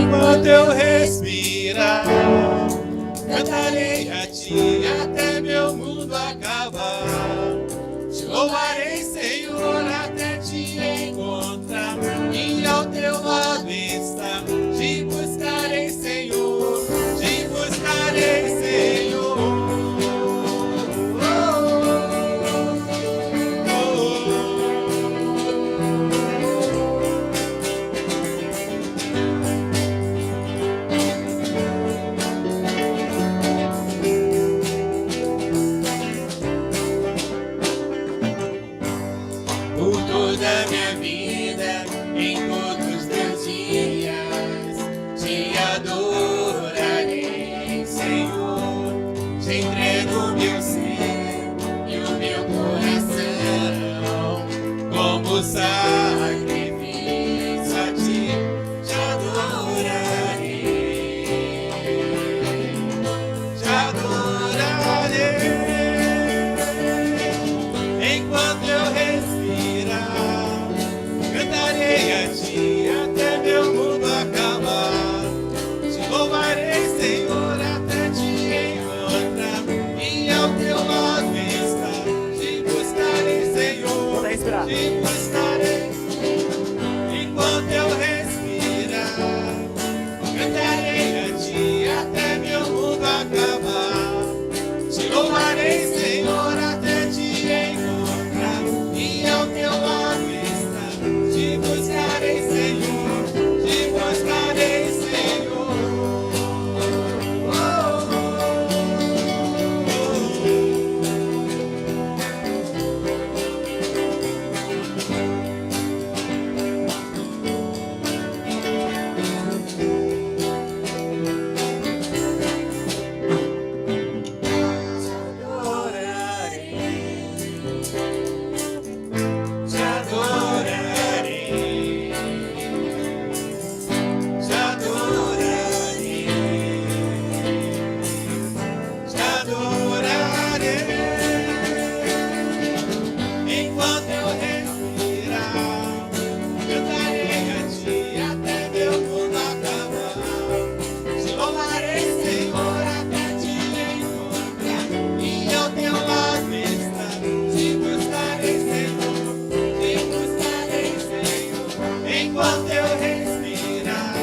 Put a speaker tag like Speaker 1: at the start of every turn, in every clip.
Speaker 1: enquanto eu respirar, cantarei a ti até meu mundo acabar. Te louvarei, Senhor, até te encontrar e ao teu lado estar. Te buscarei, Senhor, te buscarei, Senhor. Por toda a minha vida, em todos os teus dias, te adorarei, Senhor. Te entrego o meu ser e o meu coração como sacrifício a ti, te adorarei, te adorarei. Enquanto eu respirar, cantarei a ti até meu mundo acabar. Te louvarei, Senhor, até te encontrar e ao teu lado estar. Te buscarei, Senhor, te buscarei. Enquanto eu respirar, cantarei a ti até meu mundo acabar. Te louvarei, Senhor, até te encontrar e ao teu lado estar. Te buscarei, Senhor, te buscarei, Senhor. Oh, oh, te adorarei, te adorarei, te adorarei. Enquanto eu respirar, cantarei a ti até meu mundo acabar. Te louvarei, Senhor, até te encontrar e ao teu lado estar. Te buscarei, Senhor, te buscarei, Senhor. Enquanto eu respirar,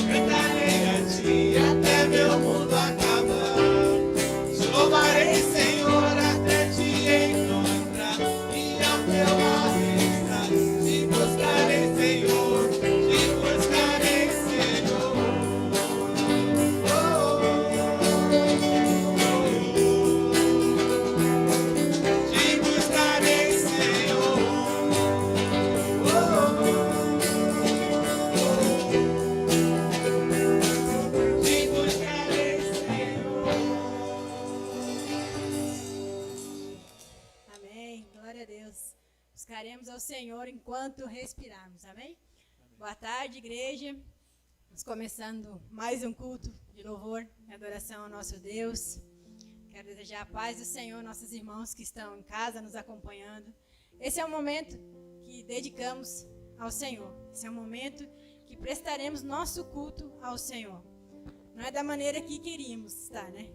Speaker 1: cantarei a ti até meu mundo acabar. Te louvarei, Senhor, até te encontrar e ao teu lado estar. Te buscarei, Senhor, te buscarei, Senhor. Oh, te buscarei, Senhor. Oh, te buscarei, Senhor.
Speaker 2: Amém. Glória a Deus. Buscaremos ao Senhor enquanto respirarmos. Amém? Boa tarde, igreja. Estamos começando mais um culto de louvor e adoração ao nosso Deus. Quero desejar a paz do Senhor, nossos irmãos que estão em casa nos acompanhando. Esse é o momento que dedicamos ao Senhor. Esse é o momento que prestaremos nosso culto ao Senhor. Não é da maneira que queríamos estar, né?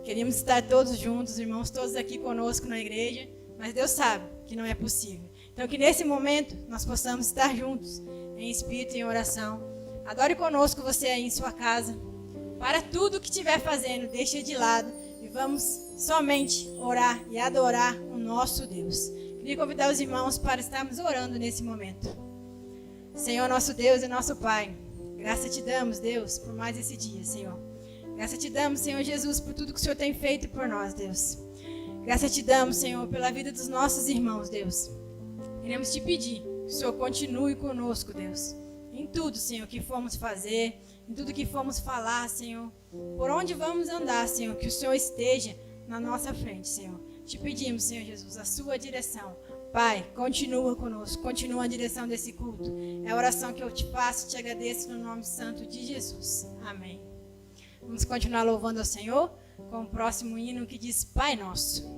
Speaker 2: Queríamos estar todos juntos, irmãos todos aqui conosco na igreja, mas Deus sabe que não é possível. Então que nesse momento nós possamos estar juntos, em espírito e em oração. Adore conosco você aí em sua casa. Para tudo que estiver fazendo, deixa de lado e vamos somente orar e adorar o nosso Deus. Queria convidar os irmãos para estarmos orando nesse momento. Senhor, nosso Deus e nosso Pai, graça te damos, Deus, por mais esse dia, Senhor. Graça te damos, Senhor Jesus, por tudo que o Senhor tem feito por nós, Deus. Graça te damos, Senhor, pela vida dos nossos irmãos, Deus. Queremos te pedir que o Senhor continue conosco, Deus. Em tudo, Senhor, que formos fazer, em tudo que formos falar, Senhor. Por onde vamos andar, Senhor, que o Senhor esteja na nossa frente, Senhor. Te pedimos, Senhor Jesus, a sua direção. Pai, continua conosco, continua a direção desse culto. É a oração que eu te faço e te agradeço no nome santo de Jesus. Amém. Vamos continuar louvando ao Senhor com o próximo hino que diz Pai Nosso.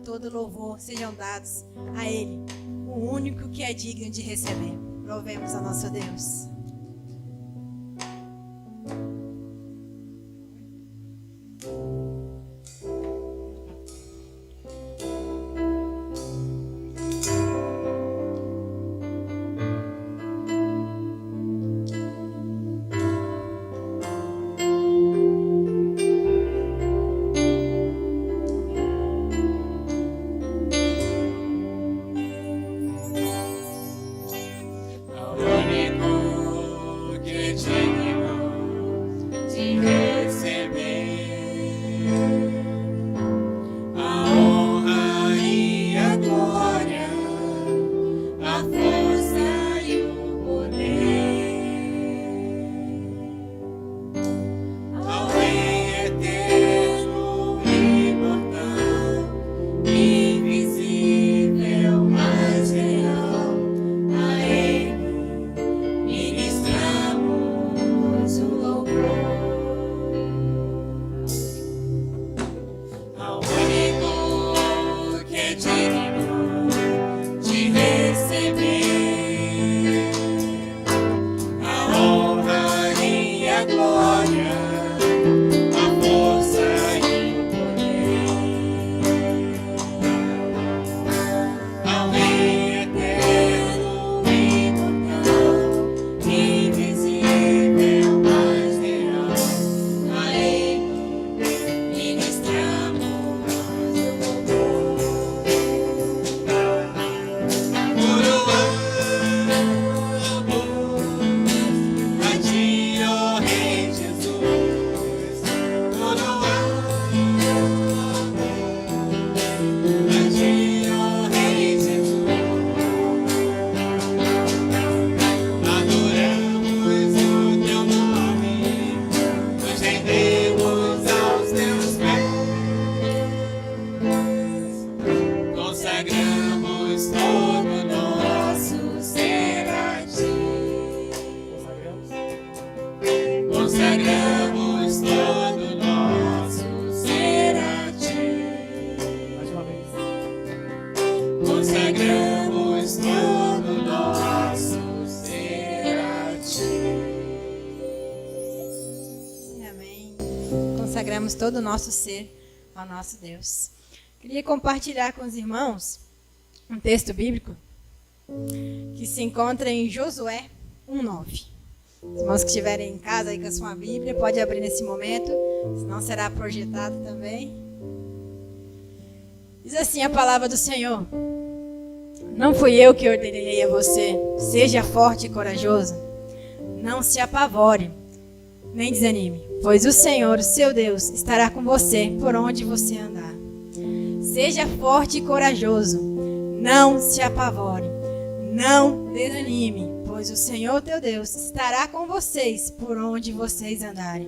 Speaker 2: todo louvor sejam dados a Ele, o único que é digno de receber. Louvemos a nosso Deus.
Speaker 1: todo nosso ser a ti. Consagramos todo nosso ser a ti.
Speaker 3: Mais uma vez.
Speaker 1: Consagramos todo nosso ser a ti.
Speaker 2: Amém. Consagramos todo o nosso ser ao nosso Deus. Queria compartilhar com os irmãos um texto bíblico que se encontra em Josué 1:9. Os irmãos que estiverem em casa aí com a sua Bíblia, pode abrir nesse momento, senão será projetado também. Diz assim a palavra do Senhor: Não fui eu que ordenei a você, seja forte e corajoso. Não se apavore, nem desanime, pois o Senhor, o seu Deus, estará com você por onde você andar. Seja forte e corajoso, não se apavore, não desanime, pois o Senhor, teu Deus, estará com vocês por onde vocês andarem.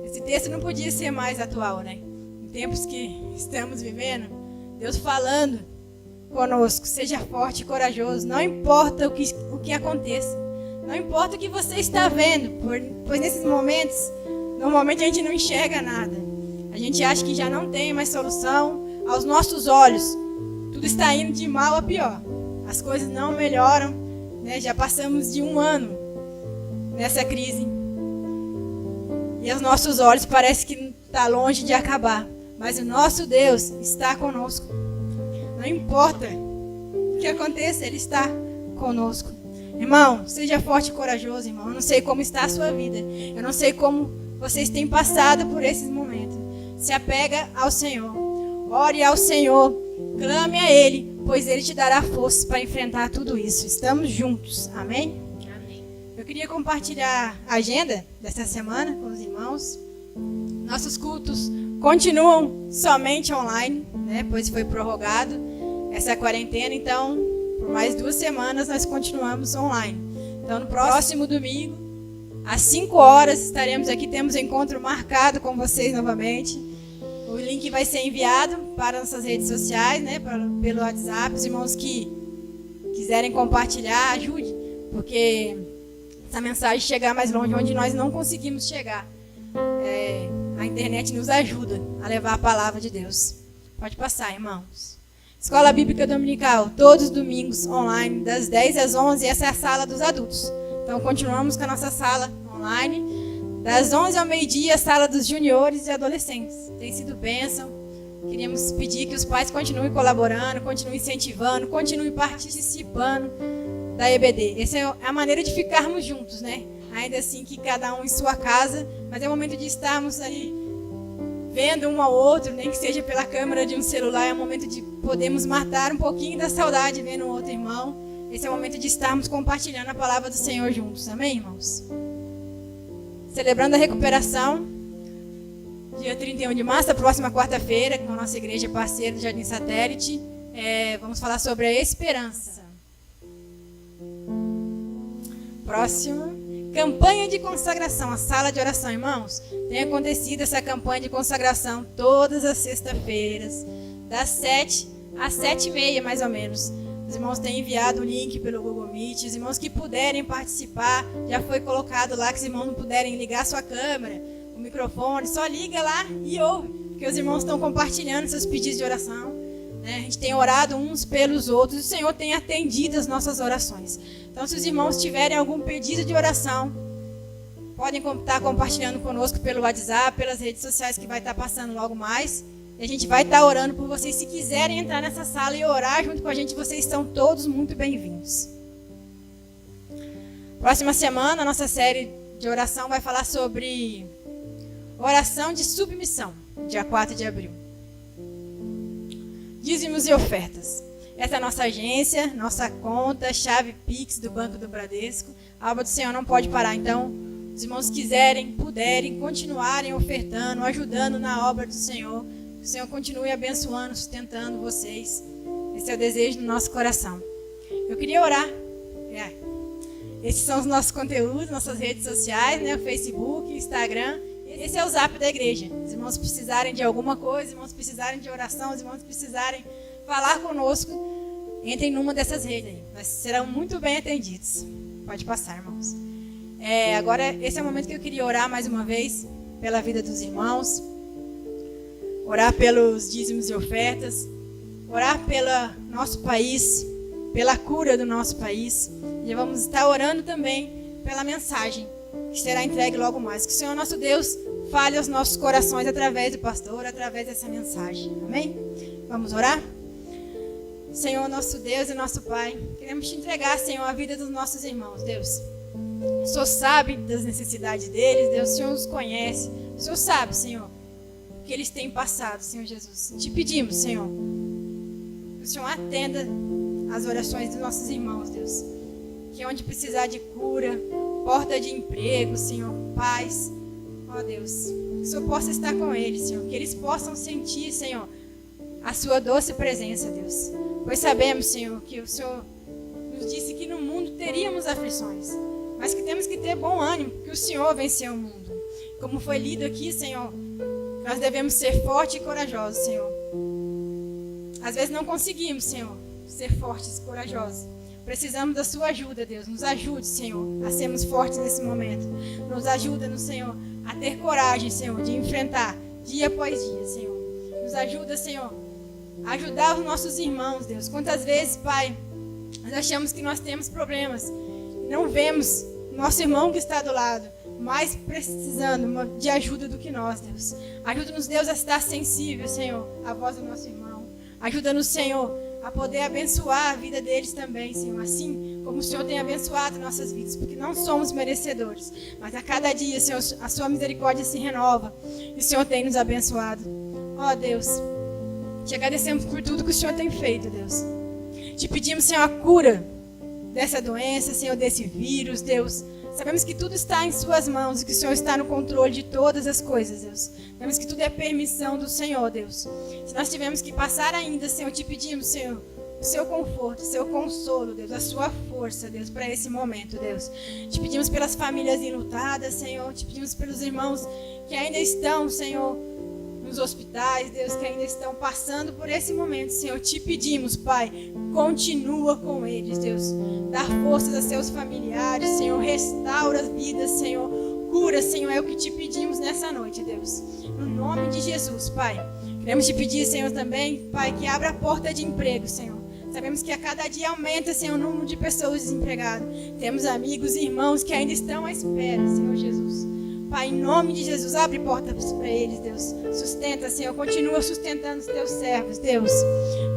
Speaker 2: Esse texto não podia ser mais atual, né? Em tempos que estamos vivendo, Deus falando conosco, seja forte e corajoso, não importa o que aconteça, não importa o que você está vendo, pois nesses momentos, normalmente a gente não enxerga nada. A gente acha que já não tem mais solução. Aos nossos olhos, tudo está indo de mal a pior. As coisas não melhoram, né? Já passamos de 1 ano nessa crise. E aos nossos olhos parece que está longe de acabar. Mas o nosso Deus está conosco. Não importa o que aconteça, Ele está conosco. Irmão, seja forte e corajoso, irmão. Eu não sei como está a sua vida. Eu não sei como vocês têm passado por esses momentos. Se apega ao Senhor. Ore ao Senhor. Clame a Ele, pois Ele te dará força para enfrentar tudo isso. Estamos juntos. Amém?
Speaker 4: Amém.
Speaker 2: Eu queria compartilhar a agenda dessa semana com os irmãos. Nossos cultos continuam somente online, né? Pois foi prorrogado essa quarentena. Então, por mais 2 semanas nós continuamos online. Então, no próximo domingo, às 5 horas, estaremos aqui. Temos encontro marcado com vocês novamente. O link vai ser enviado para nossas redes sociais, né? Pelo WhatsApp. Os irmãos que quiserem compartilhar, ajude. Porque essa mensagem chegar mais longe, onde nós não conseguimos chegar. A internet nos ajuda a levar a palavra de Deus. Pode passar, irmãos. Escola Bíblica Dominical, todos os domingos online, das 10 às 11. Essa é a sala dos adultos. Então, continuamos com a nossa sala online. Das 11 ao meio-dia, a sala dos juniores e adolescentes. Tem sido bênção. Queríamos pedir que os pais continuem colaborando, continuem incentivando, continuem participando da EBD. Essa é a maneira de ficarmos juntos, né? Ainda assim que cada um em sua casa, mas é o momento de estarmos ali vendo um ao outro, nem que seja pela câmera de um celular. É o momento de podermos matar um pouquinho da saudade vendo um outro irmão. Esse é o momento de estarmos compartilhando a palavra do Senhor juntos. Amém, irmãos? Celebrando a recuperação, dia 31 de março, a próxima quarta-feira, com a nossa igreja parceira do Jardim Satélite, vamos falar sobre a esperança. Próximo, campanha de consagração, a sala de oração, irmãos. Tem acontecido essa campanha de consagração todas as sextas-feiras, das 7 às 7h30, mais ou menos. Os irmãos têm enviado o link pelo Google Meet. Os irmãos que puderem participar, já foi colocado lá que os irmãos não puderem ligar sua câmera, o microfone, só liga lá e ouve, porque os irmãos estão compartilhando seus pedidos de oração, né? A gente tem orado uns pelos outros, o Senhor tem atendido as nossas orações. Então, se os irmãos tiverem algum pedido de oração, podem estar compartilhando conosco pelo WhatsApp, pelas redes sociais que vai estar passando logo mais. E a gente vai estar orando por vocês. Se quiserem entrar nessa sala e orar junto com a gente, vocês estão todos muito bem-vindos. Próxima semana, a nossa série de oração vai falar sobre oração de submissão, dia 4 de abril. Dízimos e ofertas. Essa é a nossa agência, nossa conta, chave Pix do Banco do Bradesco. A obra do Senhor não pode parar. Então, os irmãos quiserem, puderem, continuarem ofertando, ajudando na obra do Senhor. Que o Senhor continue abençoando, sustentando vocês. Esse é o desejo do nosso coração. Eu queria orar. Esses são os nossos conteúdos, nossas redes sociais, né? O Facebook, Instagram. Esse é o Zap da igreja. Os irmãos precisarem de alguma coisa, os irmãos precisarem de oração, os irmãos precisarem falar conosco, entrem numa dessas redes aí. Nós serão muito bem atendidos. Pode passar, irmãos. Agora, esse é o momento que eu queria orar mais uma vez pela vida dos irmãos. Orar pelos dízimos e ofertas. Orar pelo nosso país, pela cura do nosso país. E vamos estar orando também pela mensagem que será entregue logo mais. Que o Senhor nosso Deus fale aos nossos corações através do pastor, através dessa mensagem. Amém? Vamos orar? Senhor nosso Deus e nosso Pai, queremos te entregar, Senhor, a vida dos nossos irmãos, Deus. O Senhor sabe das necessidades deles, Deus, o Senhor os conhece. O Senhor sabe, Senhor, o que eles têm passado, Senhor Jesus. Te pedimos, Senhor, que o Senhor atenda as orações dos nossos irmãos, Deus. Que onde precisar de cura, porta de emprego, Senhor, paz, ó Deus, que o Senhor possa estar com eles, Senhor. Que eles possam sentir, Senhor, a sua doce presença, Deus. Pois sabemos, Senhor, que o Senhor nos disse que no mundo teríamos aflições, mas que temos que ter bom ânimo, porque o Senhor venceu o mundo. Como foi lido aqui, Senhor, nós devemos ser fortes e corajosos, Senhor. Às vezes não conseguimos, Senhor, ser fortes e corajosos. Precisamos da sua ajuda, Deus. Nos ajude, Senhor, a sermos fortes nesse momento. Nos ajuda, Senhor, a ter coragem, Senhor, de enfrentar dia após dia, Senhor. Nos ajuda, Senhor, a ajudar os nossos irmãos, Deus. Quantas vezes, Pai, nós achamos que nós temos problemas. Não vemos nosso irmão que está do lado, mais precisando de ajuda do que nós, Deus. Ajuda-nos, Deus, a estar sensível, Senhor, à voz do nosso irmão. Ajuda-nos, Senhor, a poder abençoar a vida deles também, Senhor. Assim como o Senhor tem abençoado nossas vidas, porque não somos merecedores. Mas a cada dia, Senhor, a sua misericórdia se renova. E o Senhor tem nos abençoado. Ó Deus, te agradecemos por tudo que o Senhor tem feito, Deus. Te pedimos, Senhor, a cura dessa doença, Senhor, desse vírus, Deus. Sabemos que tudo está em suas mãos e que o Senhor está no controle de todas as coisas, Deus. Sabemos que tudo é permissão do Senhor, Deus. Se nós tivermos que passar ainda, Senhor, te pedimos, Senhor, o seu conforto, o seu consolo, Deus, a sua força, Deus, para esse momento, Deus. Te pedimos pelas famílias enlutadas, Senhor. Te pedimos pelos irmãos que ainda estão, Senhor, nos hospitais, Deus, que ainda estão passando por esse momento, Senhor. Te pedimos, Pai, continua com eles, Deus. Dá forças a seus familiares, Senhor. Restaura as vidas, Senhor. Cura, Senhor, é o que te pedimos nessa noite, Deus. No nome de Jesus, Pai. Queremos te pedir, Senhor, também, Pai, que abra a porta de emprego, Senhor. Sabemos que a cada dia aumenta, Senhor, o número de pessoas desempregadas. Temos amigos e irmãos que ainda estão à espera, Senhor Jesus. Pai, em nome de Jesus, abre portas para eles, Deus. Sustenta, Senhor, continua sustentando os teus servos, Deus.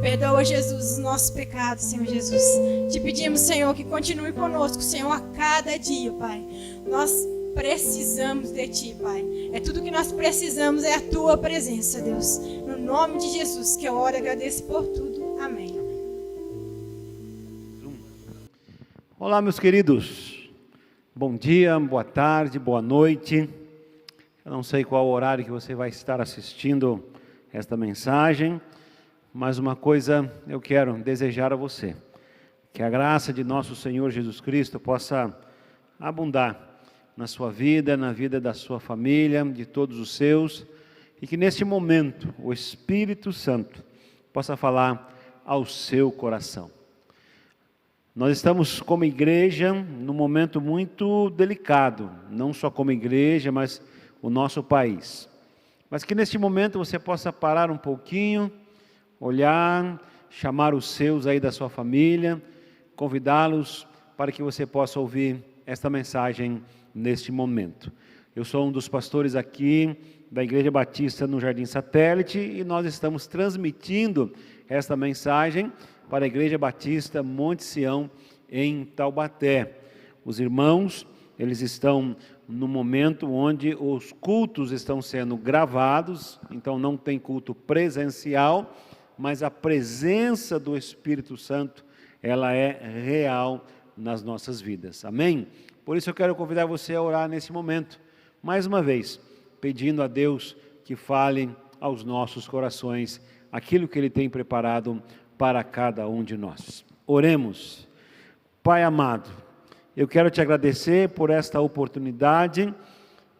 Speaker 2: Perdoa, Jesus, os nossos pecados, Senhor Jesus. Te pedimos, Senhor, que continue conosco, Senhor, a cada dia, Pai. Nós precisamos de Ti, Pai. É tudo que nós precisamos, é a Tua presença, Deus. No nome de Jesus, que eu oro e agradeço por tudo. Amém.
Speaker 3: Olá, meus queridos. Bom dia, boa tarde, boa noite. Eu não sei qual horário que você vai estar assistindo esta mensagem, mas uma coisa eu quero desejar a você: que a graça de nosso Senhor Jesus Cristo possa abundar na sua vida, na vida da sua família, de todos os seus, e que neste momento o Espírito Santo possa falar ao seu coração. Nós estamos como igreja num momento muito delicado, não só como igreja, mas o nosso país. Mas que neste momento você possa parar um pouquinho, olhar, chamar os seus aí da sua família, convidá-los para que você possa ouvir esta mensagem neste momento. Eu sou um dos pastores aqui da Igreja Batista no Jardim Satélite e nós estamos transmitindo esta mensagem para a Igreja Batista Monte Sião, em Taubaté. Os irmãos, eles estão no momento onde os cultos estão sendo gravados, então não tem culto presencial, mas a presença do Espírito Santo, ela é real nas nossas vidas. Amém? Por isso eu quero convidar você a orar nesse momento, mais uma vez, pedindo a Deus que fale aos nossos corações aquilo que Ele tem preparado para cada um de nós. Oremos. Pai amado, eu quero te agradecer por esta oportunidade,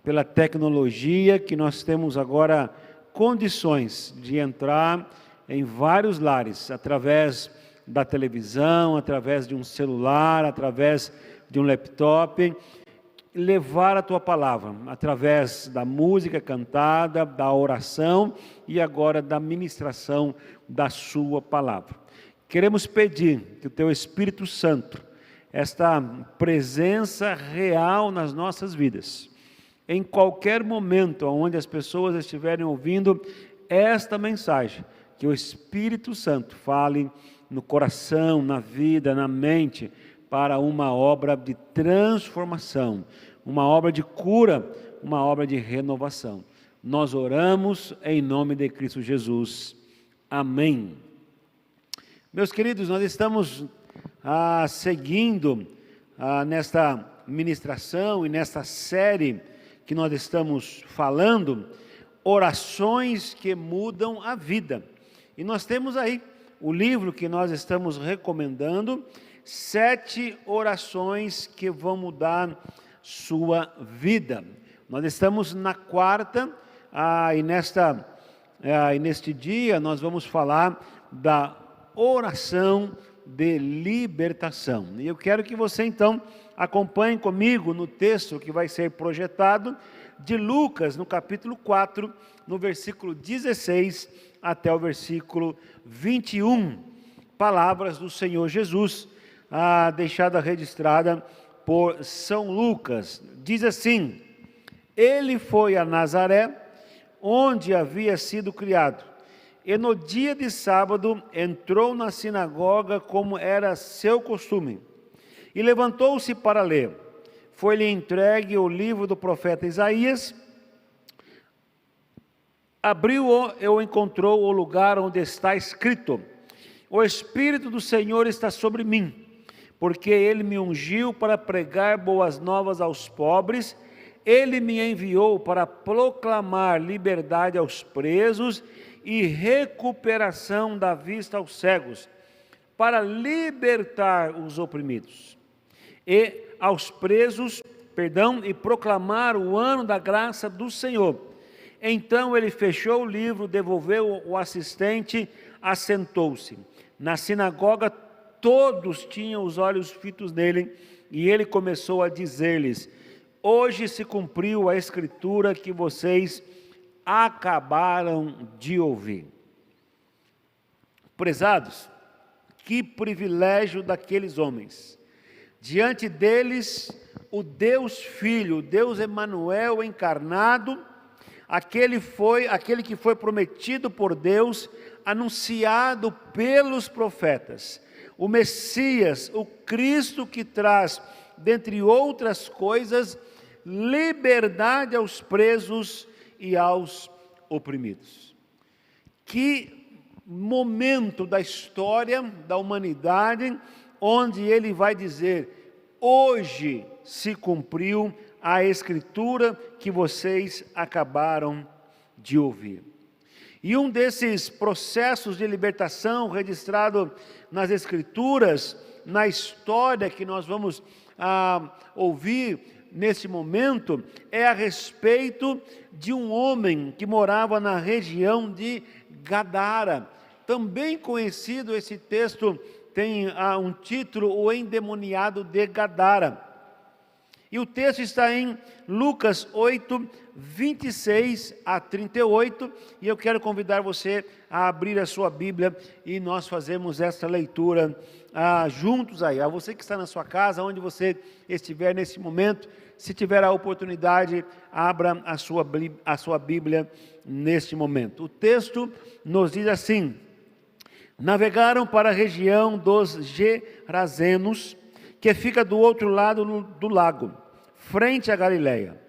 Speaker 3: pela tecnologia que nós temos agora condições de entrar em vários lares através da televisão, através de um celular, através de um laptop, levar a tua palavra, através da música cantada, da oração e agora da ministração da sua palavra. Queremos pedir que o teu Espírito Santo, esta presença real nas nossas vidas, em qualquer momento onde as pessoas estiverem ouvindo esta mensagem, que o Espírito Santo fale no coração, na vida, na mente, para uma obra de transformação, uma obra de cura, uma obra de renovação. Nós oramos em nome de Cristo Jesus. Amém. Meus queridos, nós estamos seguindo nesta ministração e nesta série que nós estamos falando, orações que mudam a vida. E nós temos aí o livro que nós estamos recomendando, 7 orações que vão mudar sua vida. Nós estamos na 4ª, e neste dia nós vamos falar da oração de libertação. E eu quero que você então acompanhe comigo no texto que vai ser projetado de Lucas, no capítulo 4, no versículo 16 até o versículo 21. Palavras do Senhor Jesus, deixada registrada por São Lucas. Diz assim: ele foi a Nazaré, onde havia sido criado, e no dia de sábado entrou na sinagoga como era seu costume, e levantou-se para ler. Foi-lhe entregue o livro do profeta Isaías, abriu-o e encontrou o lugar onde está escrito: o Espírito do Senhor está sobre mim, porque Ele me ungiu para pregar boas novas aos pobres, Ele me enviou para proclamar liberdade aos presos e recuperação da vista aos cegos, para libertar os oprimidos, e aos presos, e proclamar o ano da graça do Senhor. Então ele fechou o livro, devolveu o assistente, assentou-se. Na sinagoga todos tinham os olhos fitos nele, e ele começou a dizer-lhes: hoje se cumpriu a escritura que vocês acabaram de ouvir. Prezados, que privilégio daqueles homens. Diante deles, o Deus Filho, o Deus Emanuel encarnado, aquele que foi prometido por Deus, anunciado pelos profetas, o Messias, o Cristo que traz, dentre outras coisas, liberdade aos presos e aos oprimidos. Que momento da história da humanidade onde ele vai dizer: hoje se cumpriu a escritura que vocês acabaram de ouvir. E um desses processos de libertação registrado nas escrituras, na história que nós vamos ouvir nesse momento, é a respeito de um homem que morava na região de Gadara. Também conhecido, esse texto tem um título: o endemoniado de Gadara. E o texto está em Lucas 8, 26 a 38, e eu quero convidar você a abrir a sua Bíblia e nós fazemos essa leitura juntos aí. A você que está na sua casa, onde você estiver nesse momento, se tiver a oportunidade, abra a sua Bíblia neste momento. O texto nos diz assim: navegaram para a região dos Gerazenos, que fica do outro lado do lago, frente à Galileia.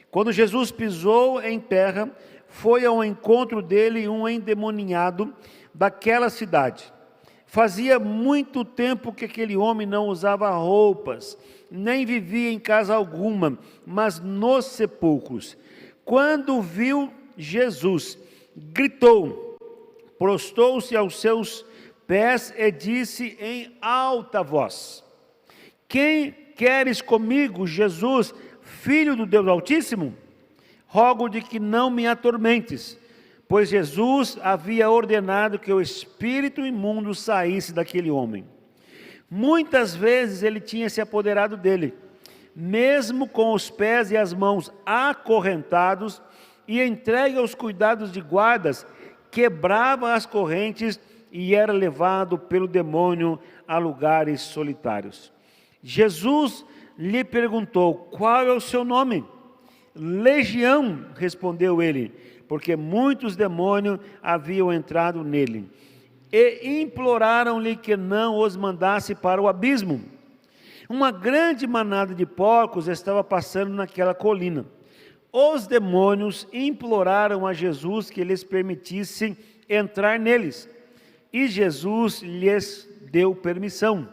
Speaker 3: Quando Jesus pisou em terra, foi ao encontro dele um endemoniado daquela cidade. Fazia muito tempo que aquele homem não usava roupas, nem vivia em casa alguma, mas nos sepulcros. Quando viu Jesus, gritou, prostou-se aos seus pés e disse em alta voz: quem queres comigo, Jesus, Filho do Deus Altíssimo? Rogo-te que não me atormentes. pois Jesus havia ordenado que o espírito imundo saísse daquele homem. Muitas vezes ele tinha se apoderado dele, mesmo com os pés e as mãos acorrentados e entregue aos cuidados de guardas, quebrava as correntes e era levado pelo demônio a lugares solitários. Jesus lhe perguntou: qual é o seu nome? Legião, respondeu ele, porque muitos demônios haviam entrado nele. E imploraram-lhe que não os mandasse para o abismo. Uma grande manada de porcos estava passando naquela colina. Os demônios imploraram a Jesus que lhes permitisse entrar neles. E Jesus lhes deu permissão.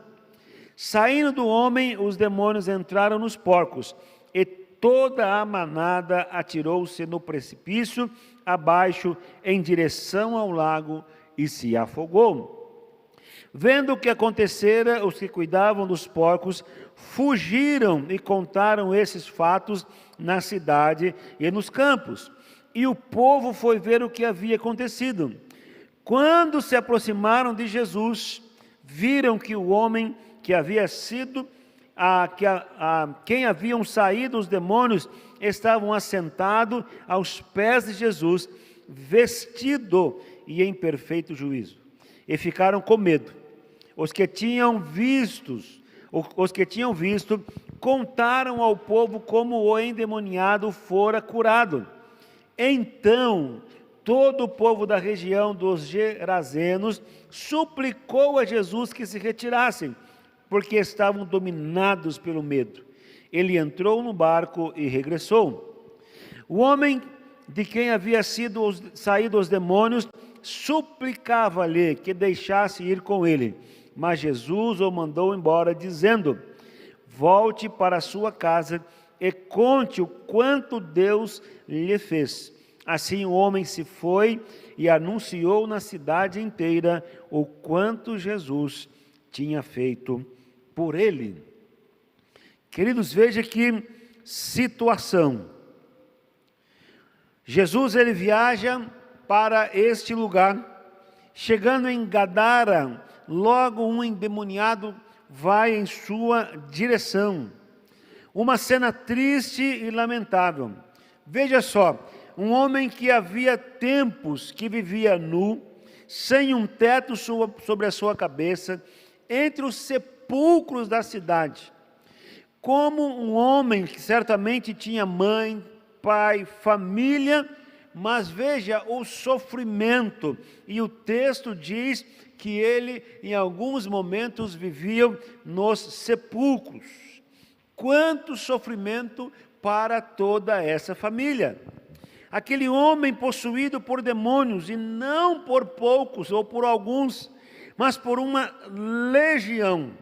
Speaker 3: Saindo do homem, os demônios entraram nos porcos, e toda a manada atirou-se no precipício abaixo, em direção ao lago, e se afogou. Vendo o que acontecera, os que cuidavam dos porcos fugiram e contaram esses fatos na cidade e nos campos. E o povo foi ver o que havia acontecido. Quando se aproximaram de Jesus, viram que o homem que havia sido quem haviam saído os demônios estavam assentados aos pés de Jesus, vestido e em perfeito juízo. E ficaram com medo. Os que tinham visto contaram ao povo como o endemoniado fora curado. Então, todo o povo da região dos Gerazenos suplicou a Jesus que se retirassem, porque estavam dominados pelo medo. Ele entrou no barco e regressou. O homem de quem havia saído os demônios suplicava-lhe que deixasse ir com ele. Mas Jesus o mandou embora, dizendo: volte para a sua casa e conte o quanto Deus lhe fez. Assim o homem se foi e anunciou na cidade inteira o quanto Jesus tinha feito por ele. Queridos, veja que situação. Jesus, ele viaja para este lugar. Chegando em Gadara, logo um endemoniado vai em sua direção. Uma cena triste e lamentável. Veja só, um homem que havia tempos que vivia nu, sem um teto sobre a sua cabeça, entre os sepulcros da cidade. Como um homem que certamente tinha mãe, pai, família, mas veja o sofrimento. E o texto diz que ele, em alguns momentos, vivia nos sepulcros. Quanto sofrimento para toda essa família. Aquele homem possuído por demônios, e não por poucos ou por alguns, mas por uma legião.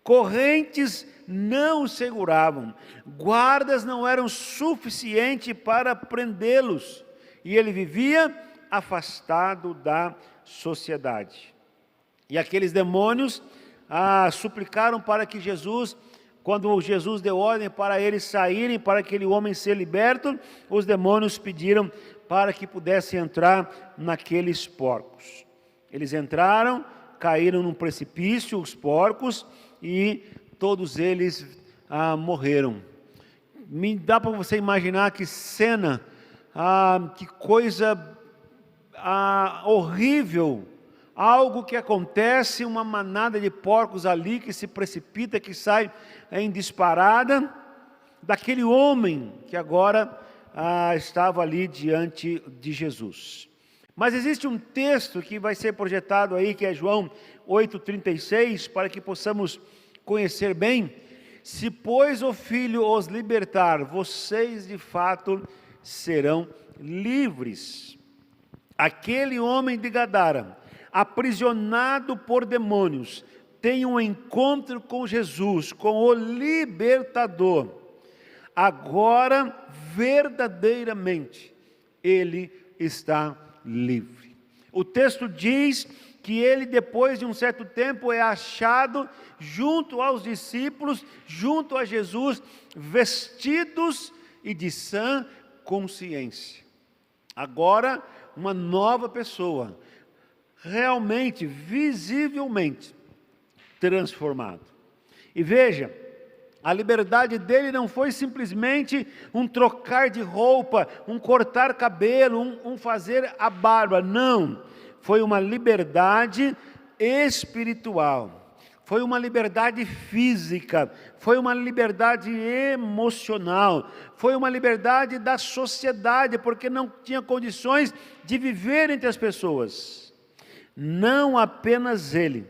Speaker 3: Correntes não o seguravam, guardas não eram suficientes para prendê-los, e ele vivia afastado da sociedade. E aqueles demônios suplicaram para que Jesus, quando Jesus deu ordem para eles saírem, para aquele homem ser liberto, os demônios pediram para que pudesse entrar naqueles porcos. Eles entraram, caíram num precipício, os porcos, e todos eles morreram. Me dá para você imaginar que cena, que coisa horrível, algo que acontece, uma manada de porcos ali que se precipita, que sai em disparada, daquele homem que agora estava ali diante de Jesus. Mas existe um texto que vai ser projetado aí, que é João 8,36, para que possamos conhecer bem. Se, pois, o Filho os libertar, vocês de fato serão livres. Aquele homem de Gadara, aprisionado por demônios, tem um encontro com Jesus, com o libertador. Agora, verdadeiramente, ele está livre. O texto diz que ele, depois de um certo tempo, é achado junto aos discípulos, junto a Jesus, vestidos e de sã consciência. Agora, uma nova pessoa, realmente, visivelmente transformado. E veja, a liberdade dele não foi simplesmente um trocar de roupa, um cortar cabelo, um fazer a barba. Não, foi uma liberdade espiritual, foi uma liberdade física, foi uma liberdade emocional, foi uma liberdade da sociedade, porque não tinha condições de viver entre as pessoas. Não apenas ele,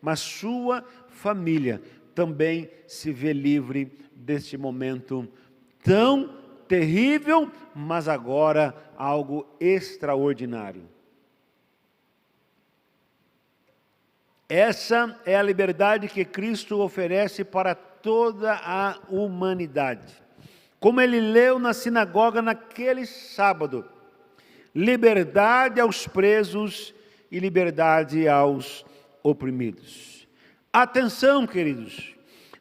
Speaker 3: mas sua família também se vê livre deste momento tão terrível, mas agora algo extraordinário. Essa é a liberdade que Cristo oferece para toda a humanidade. Como ele leu na sinagoga naquele sábado: liberdade aos presos e liberdade aos oprimidos. Atenção, queridos,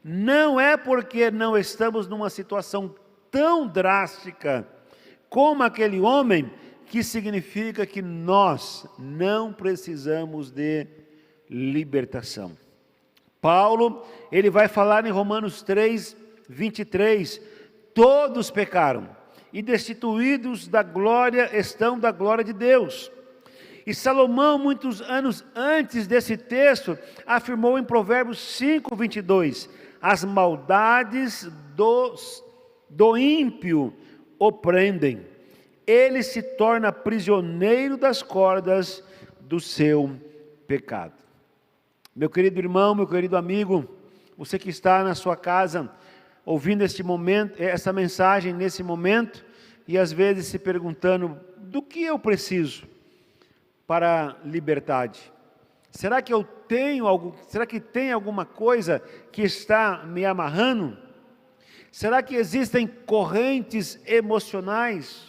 Speaker 3: não é porque não estamos numa situação tão drástica como aquele homem que significa que nós não precisamos de libertação. Paulo, ele vai falar em Romanos 3, 23, todos pecaram e destituídos da glória estão da glória de Deus. E Salomão, muitos anos antes desse texto, afirmou em Provérbios 5, 22, as maldades do ímpio o prendem, ele se torna prisioneiro das cordas do seu pecado. Meu querido irmão, meu querido amigo, você que está na sua casa, ouvindo este momento, essa mensagem nesse momento, e às vezes se perguntando, do que eu preciso para liberdade? Será que será que tem alguma coisa que está me amarrando? Será que existem correntes emocionais,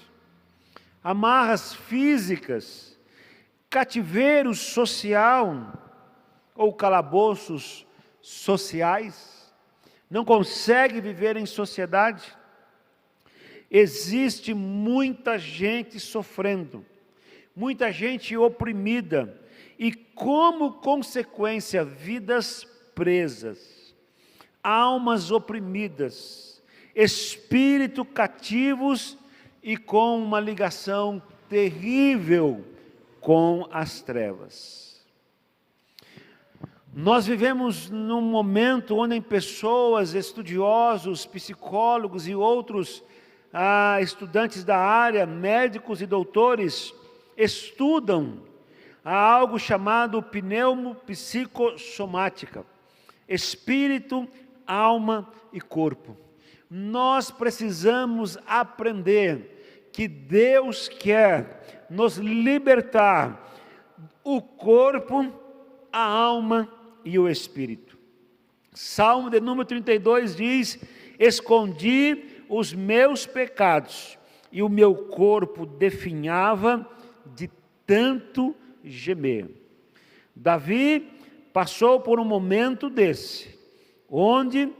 Speaker 3: amarras físicas, cativeiro social ou calabouços sociais? Não consegue viver em sociedade? Existe muita gente sofrendo, muita gente oprimida e, como consequência, vidas presas, almas oprimidas, espíritos cativos e com uma ligação terrível com as trevas. Nós vivemos num momento onde pessoas, estudiosos, psicólogos e outros estudantes da área, médicos e doutores, estudam algo chamado pneumopsicossomática, espírito, alma e corpo. Nós precisamos aprender que Deus quer nos libertar o corpo, a alma e o espírito. Salmo de número 32 diz: escondi os meus pecados e o meu corpo definhava de tanto gemer. Davi passou por um momento desse, onde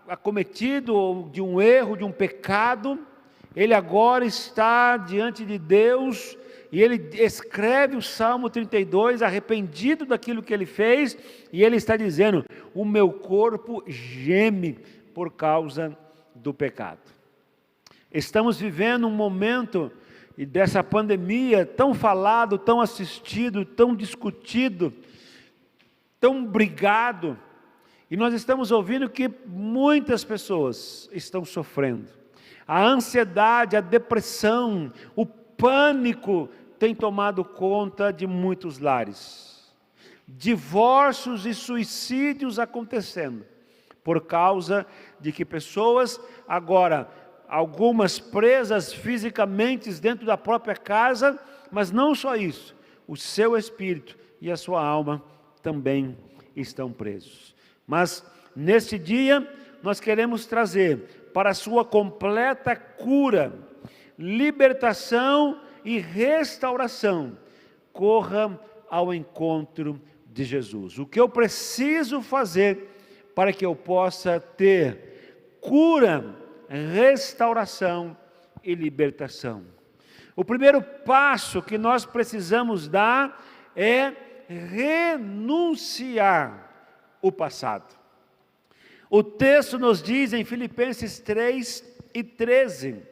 Speaker 3: acometido de um erro, de um pecado, ele agora está diante de Deus e ele escreve o Salmo 32, arrependido daquilo que ele fez, e ele está dizendo: o meu corpo geme por causa do pecado. Estamos vivendo um momento dessa pandemia tão falado, tão assistido, tão discutido, tão brigado, e nós estamos ouvindo que muitas pessoas estão sofrendo. A ansiedade, a depressão, o pânico tem tomado conta de muitos lares. Divórcios e suicídios acontecendo, por causa de que pessoas agora, algumas presas fisicamente dentro da própria casa, mas não só isso, o seu espírito e a sua alma também estão presos. Mas neste dia nós queremos trazer para a sua completa cura, libertação e restauração. Corra ao encontro de Jesus. O que eu preciso fazer para que eu possa ter cura, restauração e libertação? O primeiro passo que nós precisamos dar é renunciar o passado. O texto nos diz em Filipenses 3:13: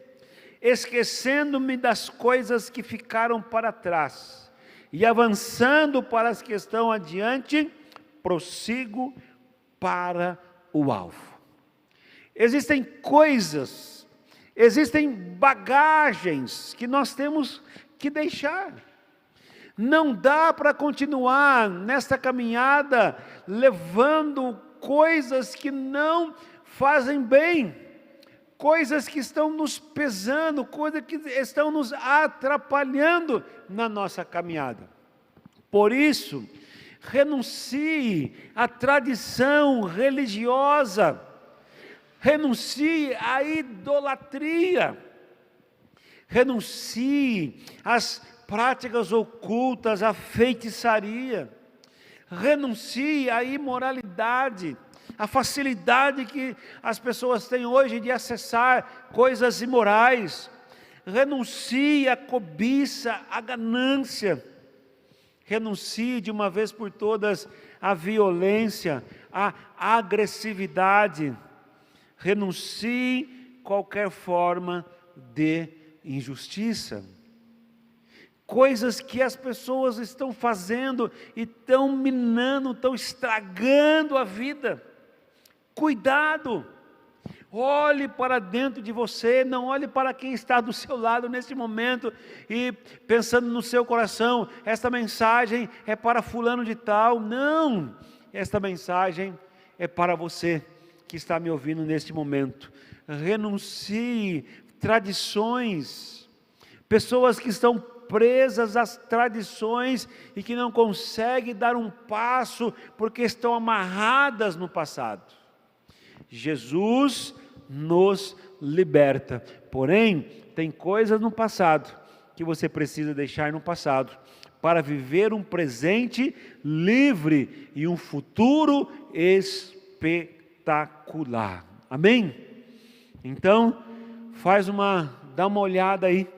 Speaker 3: esquecendo-me das coisas que ficaram para trás e avançando para as que estão adiante, prossigo para o alvo. Existem coisas, existem bagagens que nós temos que deixar. Não dá para continuar nesta caminhada levando coisas que não fazem bem, coisas que estão nos pesando, coisas que estão nos atrapalhando na nossa caminhada. Por isso, renuncie à tradição religiosa, renuncie à idolatria, renuncie às práticas ocultas, à feitiçaria, renuncie à imoralidade, à facilidade que as pessoas têm hoje de acessar coisas imorais, renuncie à cobiça, à ganância, renuncie de uma vez por todas à violência, à agressividade, renuncie qualquer forma de injustiça. Coisas que as pessoas estão fazendo e estão minando, estão estragando a vida. Cuidado! Olhe para dentro de você, não olhe para quem está do seu lado neste momento e pensando no seu coração, esta mensagem é para fulano de tal. Não! Esta mensagem é para você que está me ouvindo neste momento. Renuncie tradições, pessoas que estão presas às tradições e que não conseguem dar um passo porque estão amarradas no passado. Jesus nos liberta, porém tem coisas no passado que você precisa deixar no passado para viver um presente livre e um futuro espetacular. Amém? Então, dá uma olhada aí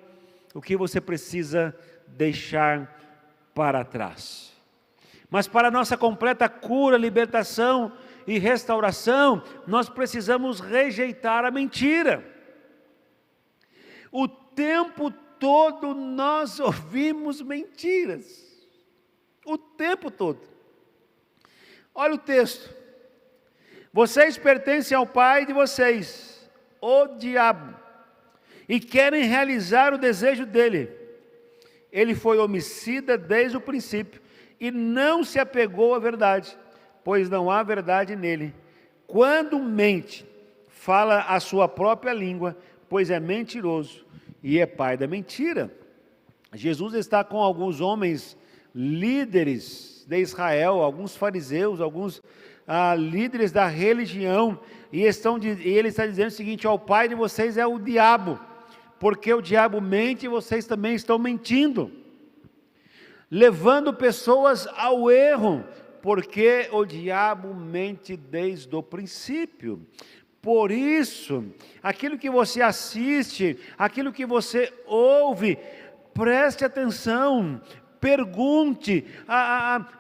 Speaker 3: o que você precisa deixar para trás. Mas para a nossa completa cura, libertação e restauração, nós precisamos rejeitar a mentira. O tempo todo nós ouvimos mentiras. O tempo todo. Olha o texto. Vocês pertencem ao pai de vocês, o diabo, e querem realizar o desejo dele. Ele foi homicida desde o princípio e não se apegou à verdade, pois não há verdade nele. Quando mente, fala a sua própria língua, pois é mentiroso e é pai da mentira. Jesus está com alguns homens líderes de Israel, alguns fariseus, alguns líderes da religião, e ele está dizendo o seguinte: ó, o pai de vocês é o diabo, porque o diabo mente e vocês também estão mentindo, levando pessoas ao erro, porque o diabo mente desde o princípio. Por isso, aquilo que você assiste, aquilo que você ouve, preste atenção, pergunte,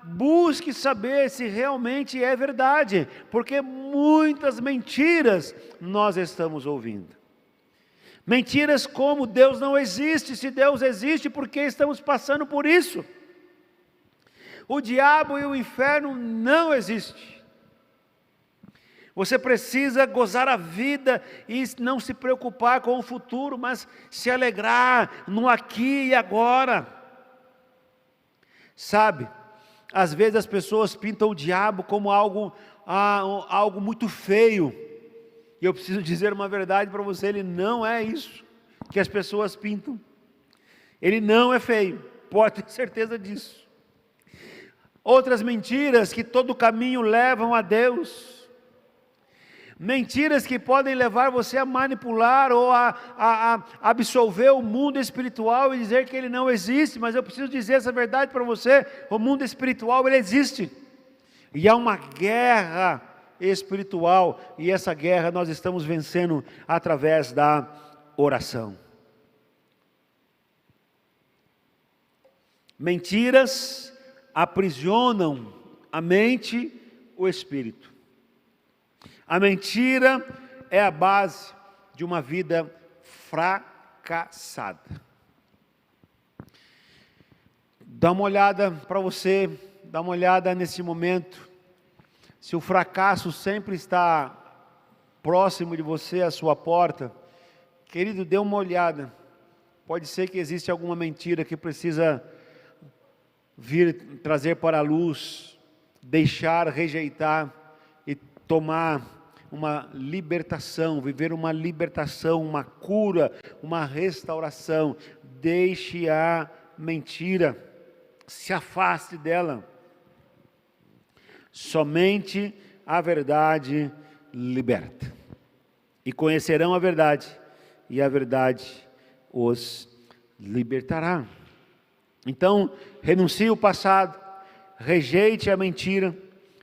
Speaker 3: busque saber se realmente é verdade, porque muitas mentiras nós estamos ouvindo. Mentiras como Deus não existe. Se Deus existe, por que estamos passando por isso? O diabo e o inferno não existem. Você precisa gozar a vida e não se preocupar com o futuro, mas se alegrar no aqui e agora. Sabe, às vezes as pessoas pintam o diabo como algo muito feio. E eu preciso dizer uma verdade para você: ele não é isso que as pessoas pintam. Ele não é feio, pode ter certeza disso. Outras mentiras que todo caminho levam a Deus. Mentiras que podem levar você a manipular ou a absolver o mundo espiritual e dizer que ele não existe. Mas eu preciso dizer essa verdade para você: o mundo espiritual, ele existe. E há uma guerra espiritual, e essa guerra nós estamos vencendo através da oração. Mentiras aprisionam a mente, o espírito. A mentira é a base de uma vida fracassada. Dá uma olhada para você, dá uma olhada nesse momento. Se o fracasso sempre está próximo de você, à sua porta, querido, dê uma olhada. Pode ser que existe alguma mentira que precisa vir trazer para a luz, deixar, rejeitar e tomar uma libertação, viver uma libertação, uma cura, uma restauração. Deixe a mentira, se afaste dela. Somente a verdade liberta. E conhecerão a verdade, e a verdade os libertará. Então, renuncie o passado, rejeite a mentira.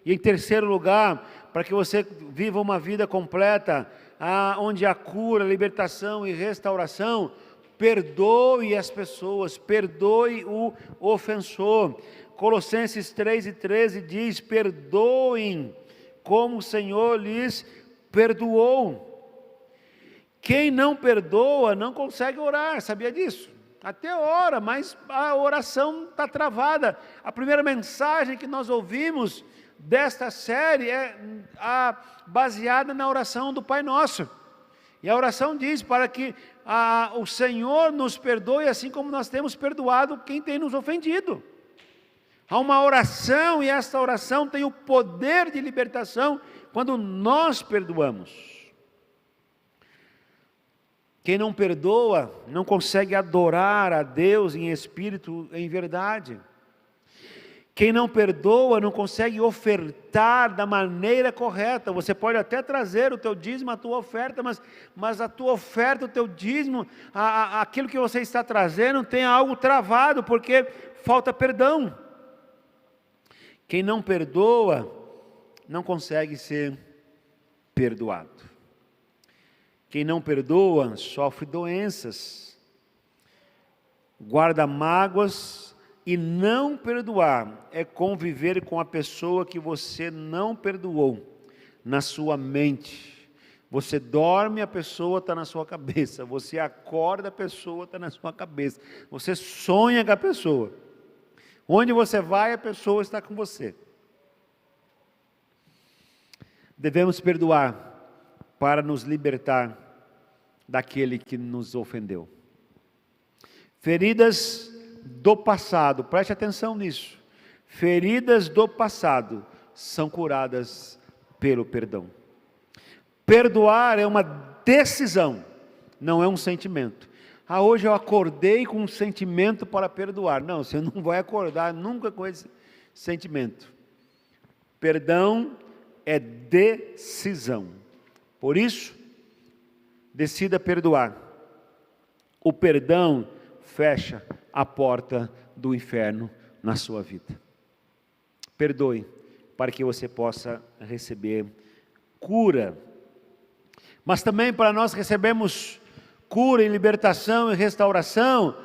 Speaker 3: E em terceiro lugar, para que você viva uma vida completa, onde há cura, libertação e restauração, perdoe as pessoas, perdoe o ofensor. Colossenses 3:13 diz: perdoem como o Senhor lhes perdoou. Quem não perdoa não consegue orar, sabia disso? Até ora, mas a oração está travada. A primeira mensagem que nós ouvimos desta série é baseada na oração do Pai Nosso. E a oração diz para que o Senhor nos perdoe assim como nós temos perdoado quem tem nos ofendido. Há uma oração, e esta oração tem o poder de libertação quando nós perdoamos. Quem não perdoa não consegue adorar a Deus em espírito, em verdade. Quem não perdoa não consegue ofertar da maneira correta. Você pode até trazer o teu dízimo, a tua oferta, mas a tua oferta, o teu dízimo, aquilo que você está trazendo tem algo travado, porque falta perdão. Quem não perdoa não consegue ser perdoado. Quem não perdoa sofre doenças, guarda mágoas, e não perdoar é conviver com a pessoa que você não perdoou na sua mente. Você dorme, a pessoa está na sua cabeça. Você acorda, a pessoa está na sua cabeça. Você sonha com a pessoa. Onde você vai, a pessoa está com você. Devemos perdoar para nos libertar daquele que nos ofendeu. Feridas do passado, preste atenção nisso. Feridas do passado são curadas pelo perdão. Perdoar é uma decisão, não é um sentimento. Hoje eu acordei com um sentimento para perdoar. Não, você não vai acordar nunca com esse sentimento. Perdão é decisão. Por isso, decida perdoar. O perdão fecha a porta do inferno na sua vida. Perdoe, para que você possa receber cura. Mas também para nós recebermos cura e libertação e restauração,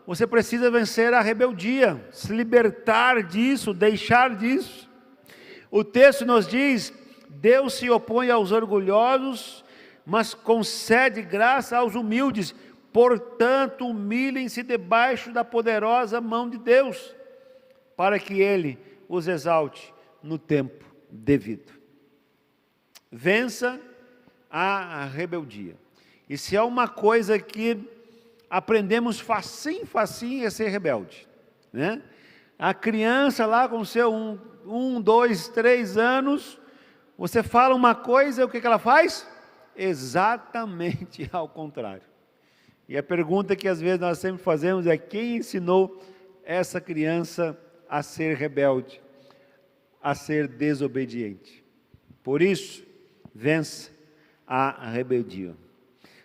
Speaker 3: você precisa vencer a rebeldia, se libertar disso, deixar disso. O texto nos diz: Deus se opõe aos orgulhosos, mas concede graça aos humildes. Portanto, humilhem-se debaixo da poderosa mão de Deus, para que Ele os exalte no tempo devido. Vença a rebeldia. E se há uma coisa que aprendemos facinho é ser rebelde, né? A criança lá com seu 1, 2, 3 anos, você fala uma coisa, o que ela faz? Exatamente ao contrário. E a pergunta que às vezes nós sempre fazemos é: quem ensinou essa criança a ser rebelde, a ser desobediente? Por isso, vença a rebeldia.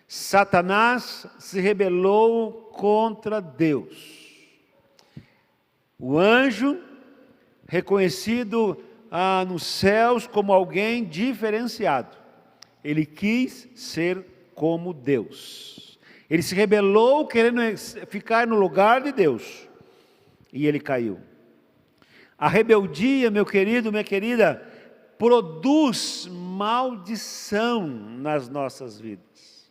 Speaker 3: Satanás se rebelou contra Deus. O anjo, reconhecido nos céus como alguém diferenciado, ele quis ser como Deus. Ele se rebelou querendo ficar no lugar de Deus. e ele caiu. A rebeldia, meu querido, minha querida, produz maldição nas nossas vidas.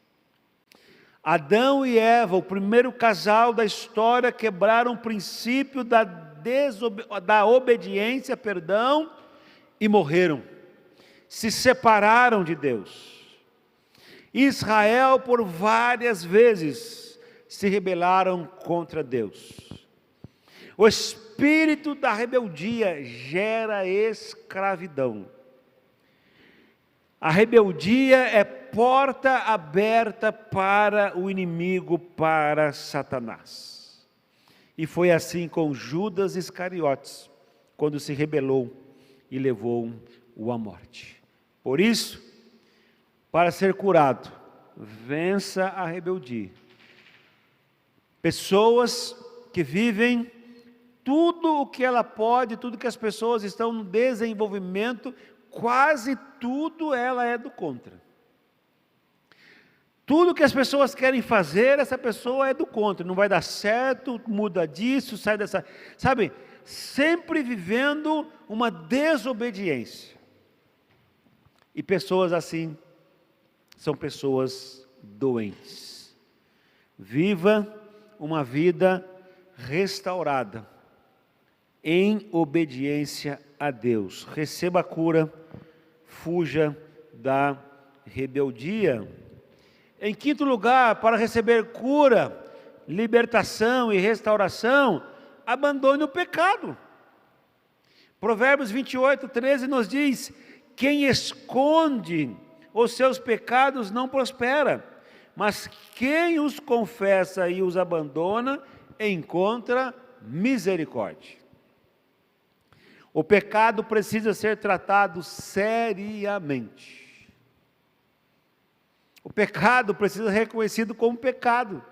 Speaker 3: Adão e Eva, o primeiro casal da história, quebraram o princípio da obediência, e morreram. Se separaram de Deus. Israel, por várias vezes, se rebelaram contra Deus. O espírito da rebeldia gera escravidão. A rebeldia é porta aberta para o inimigo, para Satanás. E foi assim com Judas Iscariotes, quando se rebelou e levou-o à morte. Por isso, para ser curado, vença a rebeldia. Pessoas que vivem tudo o que ela pode, tudo que as pessoas estão no desenvolvimento, quase tudo ela é do contra. Tudo que as pessoas querem fazer, essa pessoa é do contra. Não vai dar certo, muda disso, sai dessa... Sabe, sempre vivendo uma desobediência. E pessoas assim, são pessoas doentes. Viva uma vida restaurada, em obediência a Deus. Receba a cura, fuja da rebeldia. Em quinto lugar, para receber cura, libertação e restauração, abandone o pecado. Provérbios 28:13 nos diz: quem esconde os seus pecados não prospera, mas quem os confessa e os abandona, encontra misericórdia. O pecado precisa ser tratado seriamente. O pecado precisa ser reconhecido como pecado.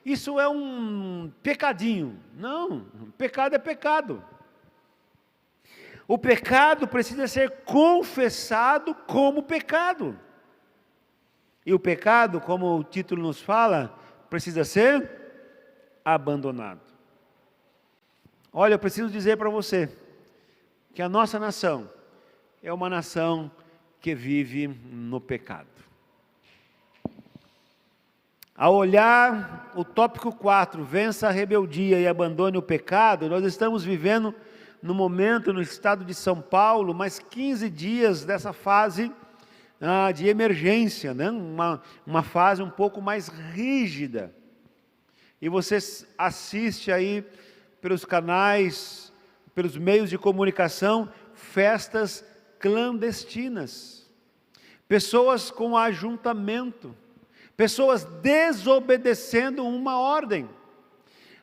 Speaker 3: Isso é um pecadinho. Não, pecado é pecado. O pecado precisa ser confessado como pecado. E o pecado, como o título nos fala, precisa ser abandonado. Olha, eu preciso dizer para você que a nossa nação é uma nação que vive no pecado. Ao olhar o tópico 4, vença a rebeldia e abandone o pecado, nós estamos vivendo no momento, no estado de São Paulo, mais 15 dias dessa fase de emergência, né? Uma fase um pouco mais rígida. E você assiste aí pelos canais, pelos meios de comunicação, festas clandestinas, pessoas com ajuntamento, pessoas desobedecendo uma ordem.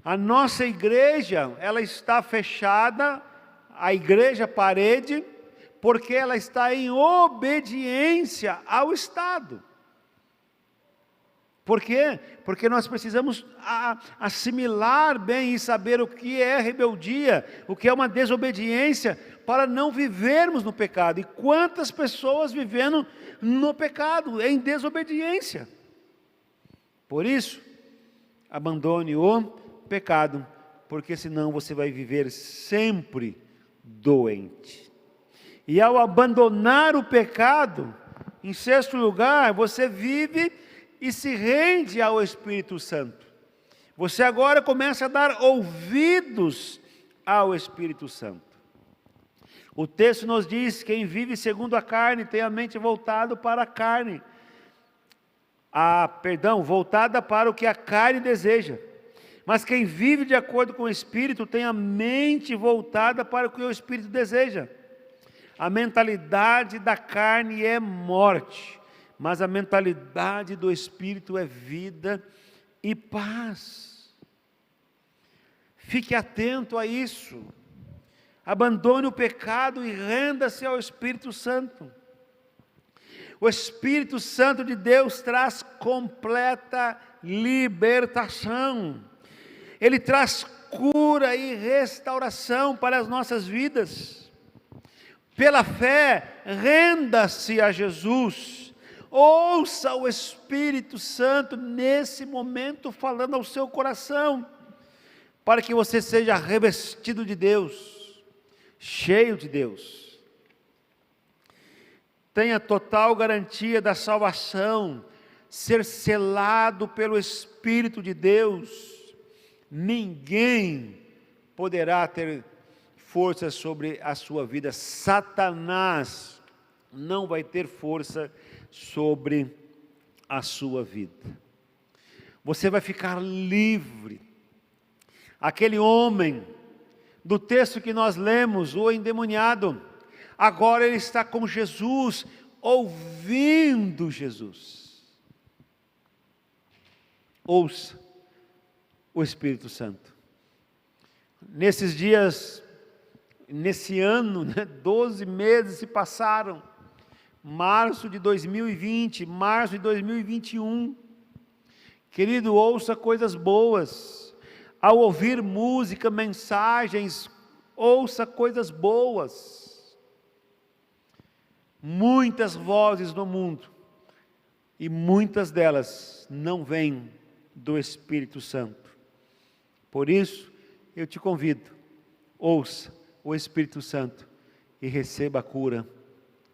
Speaker 3: A nossa igreja, ela está fechada, a igreja parede, porque ela está em obediência ao Estado. Por quê? Porque nós precisamos assimilar bem e saber o que é rebeldia, o que é uma desobediência, para não vivermos no pecado. E quantas pessoas vivendo no pecado, em desobediência. Por isso, abandone o pecado, porque senão você vai viver sempre doente. E ao abandonar o pecado, em sexto lugar, você vive e se rende ao Espírito Santo. Você agora começa a dar ouvidos ao Espírito Santo. O texto nos diz: quem vive segundo a carne tem a mente voltada para a carne. Voltada para o que a carne deseja. Mas quem vive de acordo com o Espírito tem a mente voltada para o que o Espírito deseja. A mentalidade da carne é morte, mas a mentalidade do Espírito é vida e paz. Fique atento a isso. Abandone o pecado e renda-se ao Espírito Santo. O Espírito Santo de Deus traz completa libertação. Ele traz cura e restauração para as nossas vidas. Pela fé, renda-se a Jesus. Ouça o Espírito Santo nesse momento falando ao seu coração. para que você seja revestido de Deus, cheio de Deus. Tenha total garantia da salvação, ser selado pelo Espírito de Deus. Ninguém poderá ter força sobre a sua vida. Satanás não vai ter força sobre a sua vida. Você vai ficar livre. Aquele homem do texto que nós lemos, o endemoniado, agora ele está com Jesus, ouvindo Jesus. Ouça o Espírito Santo. Nesses dias, nesse ano, 12 meses se passaram. Março de 2020, março de 2021. Querido, ouça coisas boas. Ao ouvir música, mensagens, ouça coisas boas. Muitas vozes no mundo, e muitas delas não vêm do Espírito Santo. Por isso, eu te convido, ouça o Espírito Santo e receba a cura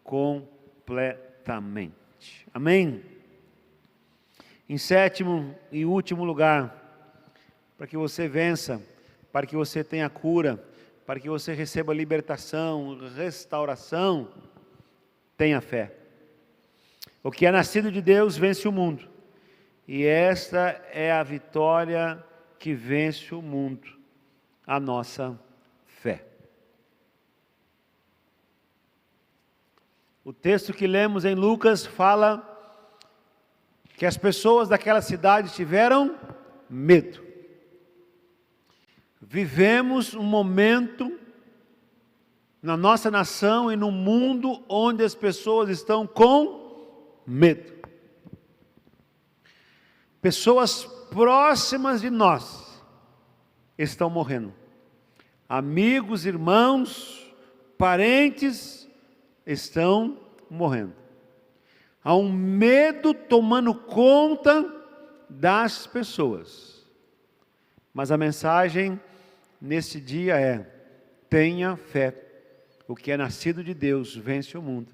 Speaker 3: completamente. Amém? Em sétimo e último lugar, para que você vença, para que você tenha cura, para que você receba libertação, restauração, tenha fé. O que é nascido de Deus vence o mundo. E esta é a vitória que vence o mundo, a nossa fé. O texto que lemos em Lucas fala que as pessoas daquela cidade tiveram medo. Vivemos um momento na nossa nação e no mundo onde as pessoas estão com medo. Pessoas próximas de nós estão morrendo. Amigos, irmãos, parentes estão morrendo. Há um medo tomando conta das pessoas. Mas a mensagem nesse dia é: tenha fé. O que é nascido de Deus vence o mundo.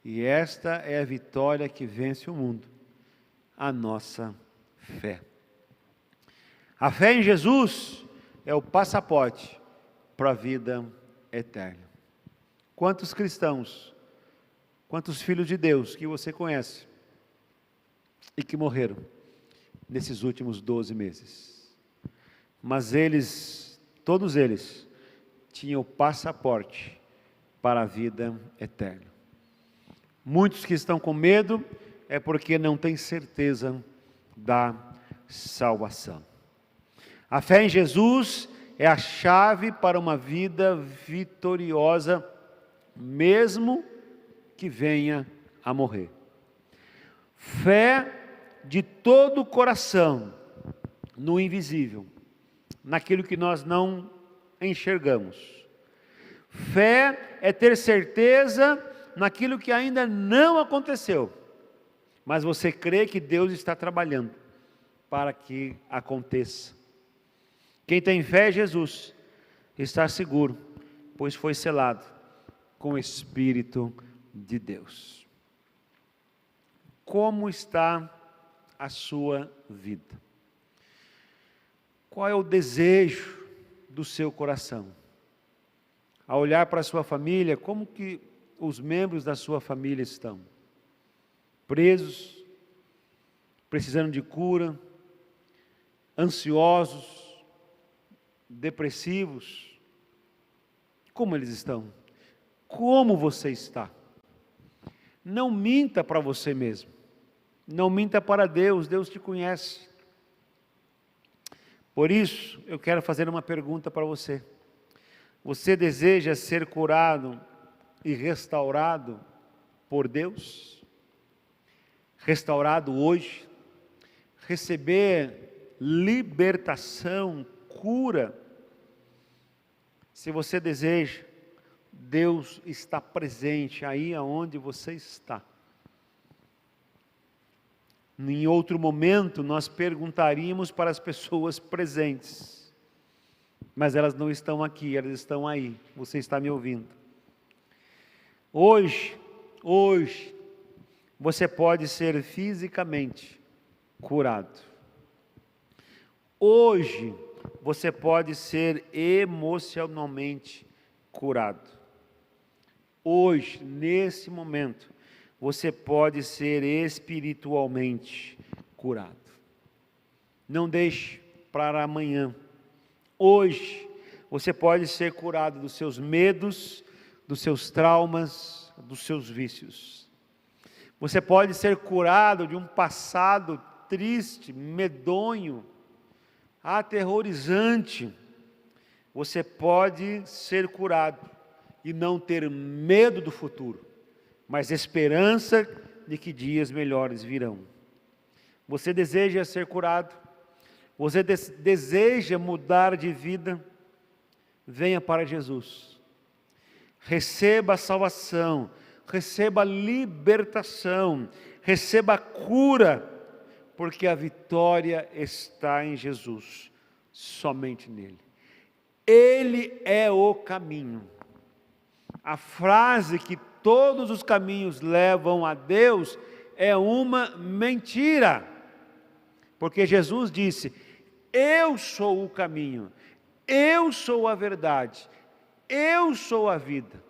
Speaker 3: E esta é a vitória que vence o mundo, a nossa fé. A fé em Jesus é o passaporte para a vida eterna. Quantos cristãos, quantos filhos de Deus que você conhece e que morreram nesses últimos 12 meses? Mas eles, todos eles, tinham o passaporte para a vida eterna. Muitos que estão com medo é porque não têm certeza da salvação. A fé em Jesus é a chave para uma vida vitoriosa, mesmo que venha a morrer. Fé de todo o coração no invisível, naquilo que nós não enxergamos. Fé é ter certeza naquilo que ainda não aconteceu, mas você crê que Deus está trabalhando para que aconteça. Quem tem fé em Jesus está seguro, pois foi selado com o Espírito de Deus. Como está a sua vida? Qual é o desejo do seu coração? Ao olhar para a sua família, como que os membros da sua família estão? Presos, precisando de cura, ansiosos, depressivos? Como eles estão? Como você está? Não minta para você mesmo. Não minta para Deus, Deus te conhece. Por isso, eu quero fazer uma pergunta para você. Você deseja ser curado e restaurado por Deus? Restaurado hoje? Receber libertação, cura? Se você deseja, Deus está presente aí aonde você está. Em outro momento, nós perguntaríamos para as pessoas presentes: mas elas não estão aqui, elas estão aí. Você está me ouvindo. Hoje, você pode ser fisicamente curado. Hoje, você pode ser emocionalmente curado. Hoje, nesse momento, você pode ser espiritualmente curado. Não deixe para amanhã. Hoje, você pode ser curado dos seus medos, dos seus traumas, dos seus vícios. Você pode ser curado de um passado triste, medonho, aterrorizante. Você pode ser curado e não ter medo do futuro, mas esperança de que dias melhores virão. Você deseja ser curado? Você deseja mudar de vida? Venha para Jesus. Receba a salvação, receba a libertação, receba a cura, porque a vitória está em Jesus, somente nele. Ele é o caminho. A frase que todos os caminhos levam a Deus é uma mentira, porque Jesus disse: eu sou o caminho, eu sou a verdade, eu sou a vida,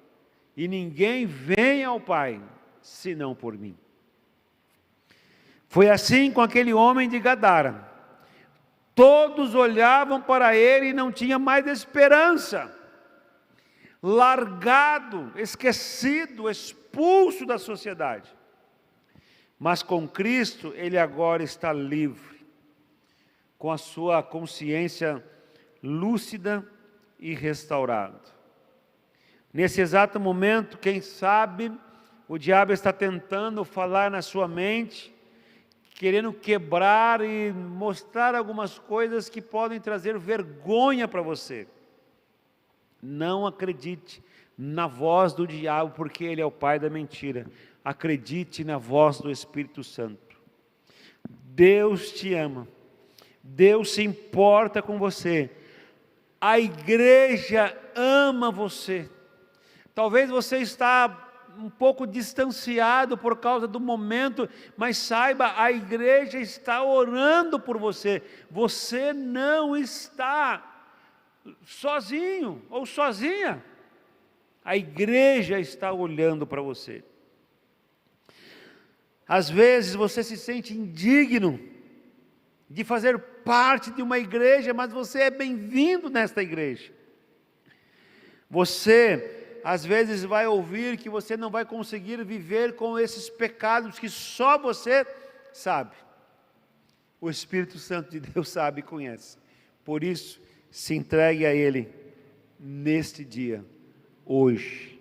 Speaker 3: e ninguém vem ao Pai senão por mim. Foi assim com aquele homem de Gadara. Todos olhavam para ele e não tinha mais esperança. Largado, esquecido, expulso da sociedade. Mas com Cristo, ele agora está livre, com a sua consciência lúcida e restaurada. Nesse exato momento, quem sabe, o diabo está tentando falar na sua mente, querendo quebrar e mostrar algumas coisas que podem trazer vergonha para você. Não acredite na voz do diabo, porque ele é o pai da mentira. Acredite na voz do Espírito Santo. Deus te ama. Deus se importa com você. A igreja ama você. Talvez você está um pouco distanciado por causa do momento, mas saiba, a igreja está orando por você. Você não está sozinho ou sozinha. A igreja está olhando para você. Às vezes você se sente indigno de fazer parte de uma igreja, mas você é bem-vindo nesta igreja. Você às vezes vai ouvir que você não vai conseguir viver com esses pecados que só você sabe. O Espírito Santo de Deus sabe e conhece. Por isso, se entregue a Ele neste dia, hoje.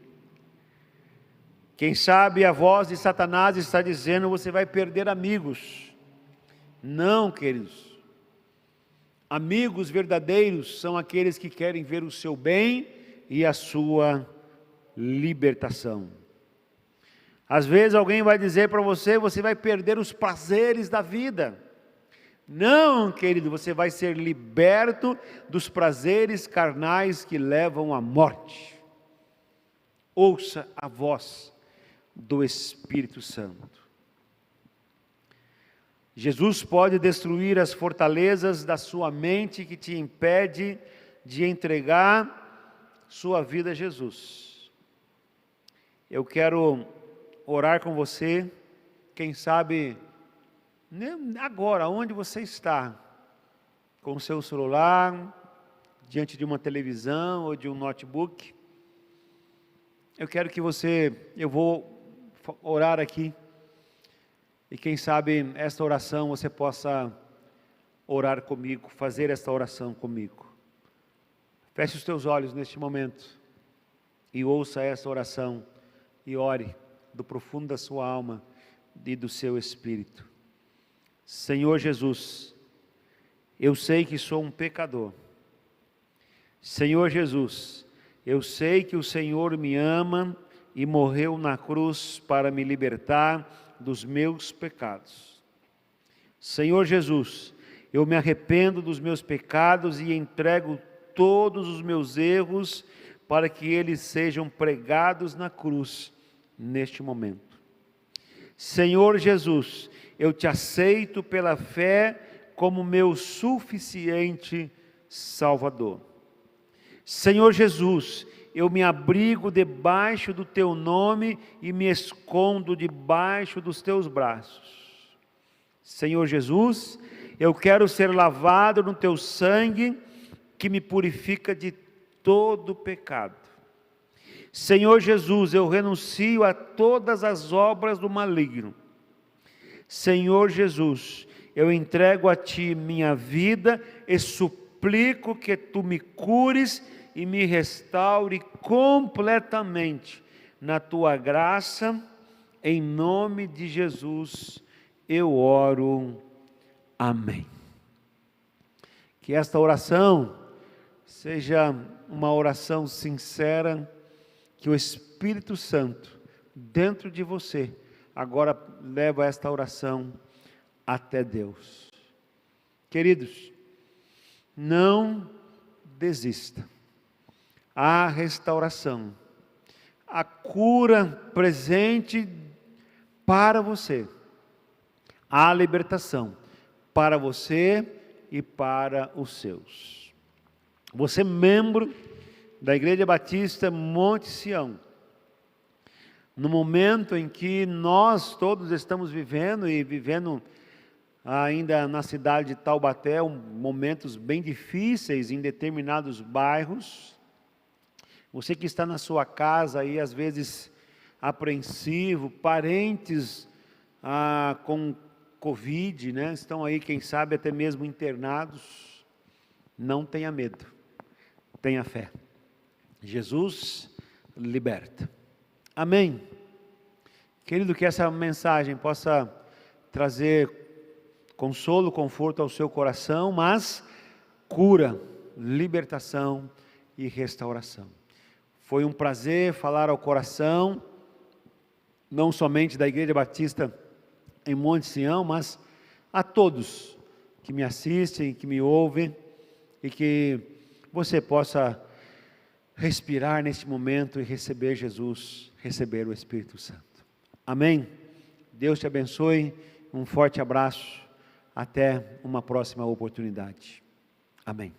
Speaker 3: Quem sabe a voz de Satanás está dizendo: você vai perder amigos. Não, queridos. Amigos verdadeiros são aqueles que querem ver o seu bem e a sua libertação. Às vezes alguém vai dizer para você: você vai perder os prazeres da vida. Não, querido, você vai ser liberto dos prazeres carnais que levam à morte. Ouça a voz do Espírito Santo. Jesus pode destruir as fortalezas da sua mente que te impede de entregar sua vida a Jesus. Eu quero orar com você, quem sabe agora, onde você está, com o seu celular, diante de uma televisão ou de um notebook. Eu vou orar aqui, e quem sabe esta oração você possa orar comigo, fazer esta oração comigo. Feche os teus olhos neste momento, e ouça esta oração, e ore do profundo da sua alma e do seu espírito. Senhor Jesus, eu sei que sou um pecador. Senhor Jesus, eu sei que o Senhor me ama e morreu na cruz para me libertar dos meus pecados. Senhor Jesus, eu me arrependo dos meus pecados e entrego todos os meus erros, para que eles sejam pregados na cruz neste momento. Senhor Jesus, eu te aceito pela fé como meu suficiente Salvador. Senhor Jesus, eu me abrigo debaixo do teu nome e me escondo debaixo dos teus braços. Senhor Jesus, eu quero ser lavado no teu sangue, que me purifica de todo pecado. Senhor Jesus, eu renuncio a todas as obras do maligno. Senhor Jesus, eu entrego a Ti minha vida e suplico que Tu me cures e me restaure completamente na Tua graça. Em nome de Jesus eu oro. Amém. Que esta oração seja uma oração sincera, que o Espírito Santo, dentro de você, agora leva esta oração até Deus. Queridos, não desista. Há restauração, a cura presente para você, há libertação para você e para os seus. Você, membro da Igreja Batista Monte Sião, no momento em que nós todos estamos vivendo ainda na cidade de Taubaté, momentos bem difíceis em determinados bairros. Você que está na sua casa aí, às vezes apreensivo, parentes com Covid, né? Estão aí, quem sabe, até mesmo internados. Não tenha medo, tenha fé. Jesus liberta. Amém. Querido, que essa mensagem possa trazer consolo, conforto ao seu coração, mas cura, libertação e restauração. Foi um prazer falar ao coração, não somente da Igreja Batista em Monte Sião, mas a todos que me assistem, que me ouvem, e que você possa respirar neste momento e receber Jesus, receber o Espírito Santo. Amém? Deus te abençoe, um forte abraço, até uma próxima oportunidade. Amém.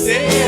Speaker 1: Senhor.